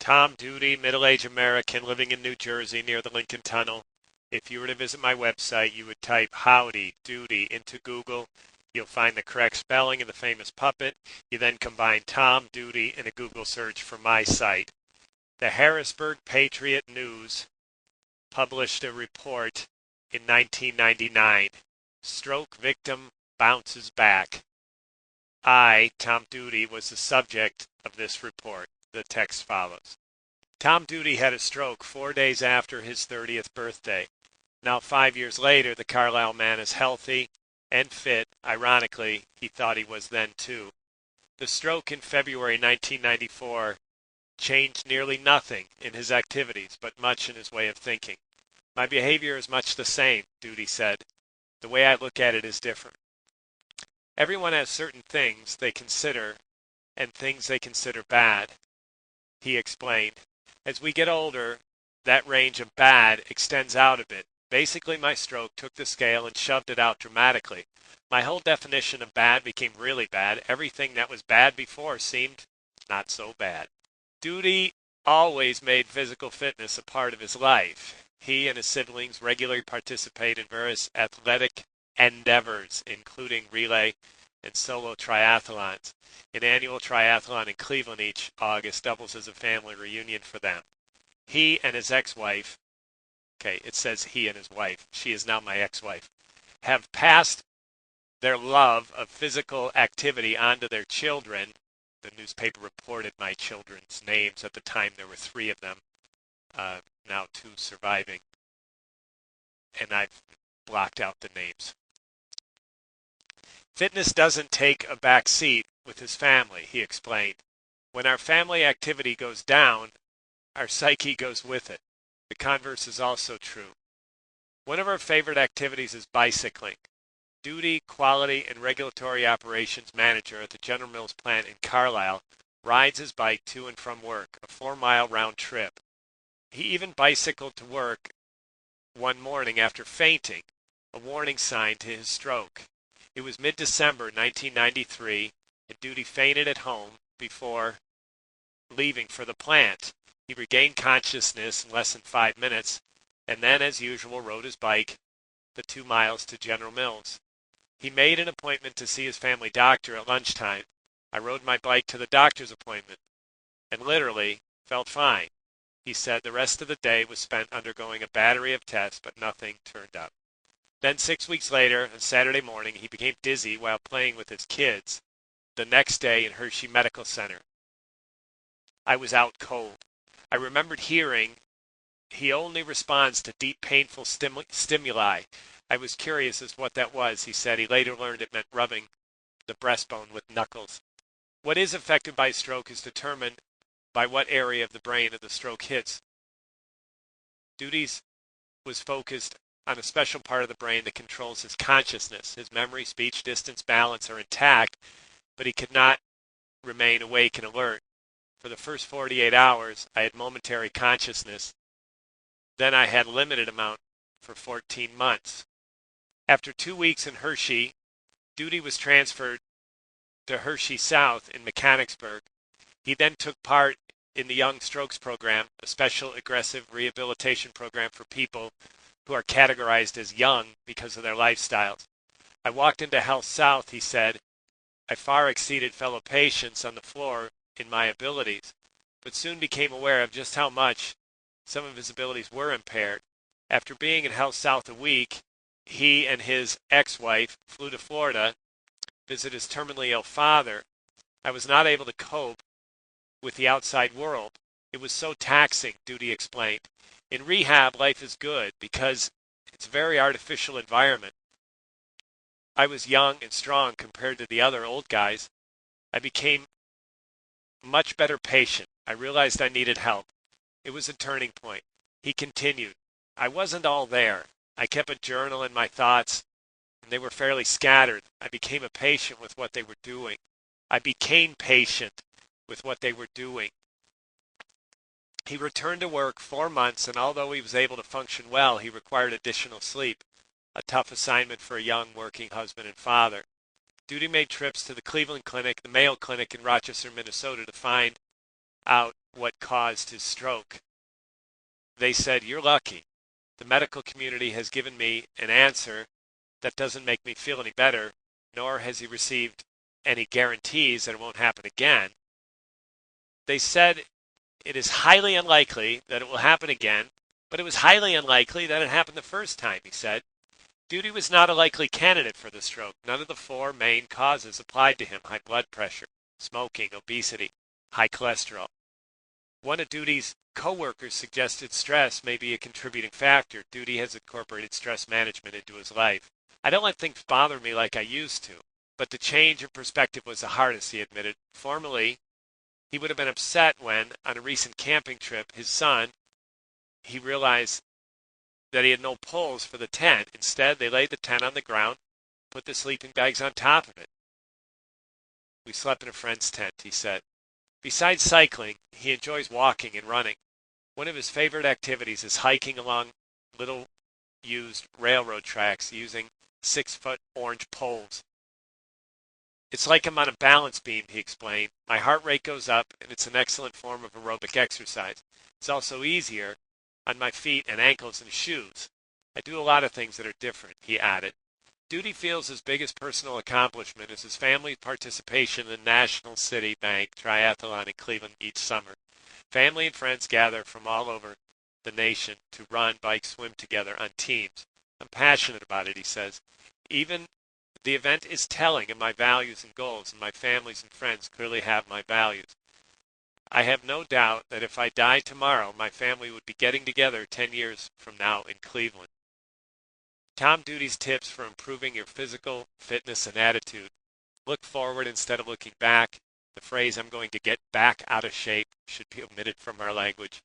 Tom Doody, middle-aged American living in New Jersey near the Lincoln Tunnel. If you were to visit my website, you would type Howdy Doody into Google. You'll find the correct spelling of the famous puppet. You then combine Tom Doody in a Google search for my site. The Harrisburg Patriot News published a report in 1999. Stroke victim bounces back. I, Tom Doody, was the subject of this report. The text follows. Tom Doody had a stroke 4 days after his 30th birthday. Now 5 years later, the Carlisle man is healthy and fit. Ironically, he thought he was then too. The stroke in February 1994 changed nearly nothing in his activities, but much in his way of thinking. My behavior is much the same, Doody said. The way I look at it is different. Everyone has certain things they consider and things they consider bad, he explained. As we get older, that range of bad extends out a bit. Basically, my stroke took the scale and shoved it out dramatically. My whole definition of bad became really bad. Everything that was bad before seemed not so bad. Doody always made physical fitness a part of his life. He and his siblings regularly participate in various athletic endeavors, including relay and solo triathlons. An annual triathlon in Cleveland each August doubles as a family reunion for them. He and his ex-wife, it says he and his wife, she is now my ex-wife, have passed their love of physical activity onto their children. The newspaper reported my children's names. At the time, there were 3 of them, now 2 surviving, and I've blocked out the names. Fitness doesn't take a back seat with his family, he explained. When our family activity goes down, our psyche goes with it. The converse is also true. One of our favorite activities is bicycling. Doody, Quality and Regulatory Operations Manager at the General Mills plant in Carlisle, rides his bike to and from work, a 4-mile round trip. He even bicycled to work one morning after fainting, a warning sign to his stroke. It was mid-December 1993, and Doody fainted at home before leaving for the plant. He regained consciousness in less than 5 minutes, and then, as usual, rode his bike the 2 miles to General Mills. He made an appointment to see his family doctor at lunchtime. I rode my bike to the doctor's appointment, and literally felt fine. He said the rest of the day was spent undergoing a battery of tests, but nothing turned up. Then 6 weeks later, on Saturday morning, he became dizzy while playing with his kids. The next day in Hershey Medical Center, I was out cold. I remembered hearing he only responds to deep, painful stimuli. I was curious as to what that was, he said. He later learned it meant rubbing the breastbone with knuckles. What is affected by stroke is determined by what area of the brain the stroke hits. Doody's was focused on a special part of the brain that controls his consciousness. His memory, speech, distance, balance are intact, but he could not remain awake and alert. For the first 48 hours, I had momentary consciousness. Then I had limited amount for 14 months. After 2 weeks in Hershey, Doody was transferred to Hershey South in Mechanicsburg. He then took part in the Young Strokes program, a special aggressive rehabilitation program for people who are categorized as young because of their lifestyles. I walked into Health South, he said. I far exceeded fellow patients on the floor in my abilities, but soon became aware of just how much some of his abilities were impaired. After being in Health South a week, he and his ex-wife flew to Florida, visit his terminally ill father. I was not able to cope with the outside world. It was so taxing, Doody explained. In rehab, life is good because it's a very artificial environment. I was young and strong compared to the other old guys. I became much better patient. I realized I needed help. It was a turning point. He continued. I wasn't all there. I kept a journal in my thoughts, and they were fairly scattered. I became a patient with what they were doing. I became patient with what they were doing. He returned to work 4 months, and although he was able to function well, he required additional sleep, a tough assignment for a young working husband and father. Doody made trips to the Cleveland Clinic, the Mayo Clinic in Rochester, Minnesota to find out what caused his stroke. They said, "You're lucky. The medical community has given me an answer that doesn't make me feel any better, nor has he received any guarantees that it won't happen again." They said it is highly unlikely that it will happen again, but it was highly unlikely that it happened the first time, he said. Doody was not a likely candidate for the stroke. None of the four main causes applied to him: high blood pressure, smoking, obesity, high cholesterol. One of Doody's co-workers suggested stress may be a contributing factor. Doody has incorporated stress management into his life. "I don't let things bother me like I used to, but the change of perspective was the hardest," he admitted. Formerly, he would have been upset when, on a recent camping trip, his son, he realized that he had no poles for the tent. Instead, they laid the tent on the ground, put the sleeping bags on top of it. "We slept in a friend's tent," he said. Besides cycling, he enjoys walking and running. One of his favorite activities is hiking along little used railroad tracks using 6-foot orange poles. "It's like I'm on a balance beam," he explained. "My heart rate goes up, and it's an excellent form of aerobic exercise. It's also easier on my feet and ankles and shoes. I do a lot of things that are different," he added. Doody feels his biggest personal accomplishment is his family's participation in the National City Bank Triathlon in Cleveland each summer. Family and friends gather from all over the nation to run, bike, swim together on teams. "I'm passionate about it," he says. "Even the event is telling of my values and goals, and my families and friends clearly have my values. I have no doubt that if I died tomorrow, my family would be getting together 10 years from now in Cleveland." Tom Doody's tips for improving your physical fitness and attitude: look forward instead of looking back. The phrase "I'm going to get back out of shape" should be omitted from our language.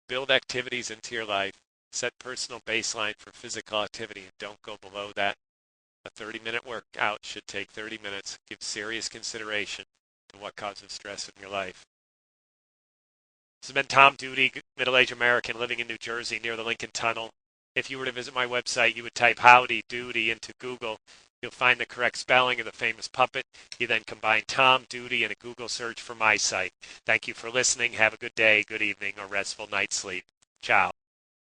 Build activities into your life. Set personal baseline for physical activity and don't go below that. A 30-minute workout should take 30 minutes. Give serious consideration to what causes stress in your life. This has been Tom Doody, middle-aged American living in New Jersey near the Lincoln Tunnel. If you were to visit my website, you would type "Howdy Doody" into Google. You'll find the correct spelling of the famous puppet. You then combine Tom Doody in a Google search for my site. Thank you for listening. Have a good day, good evening, or restful night's sleep. Ciao.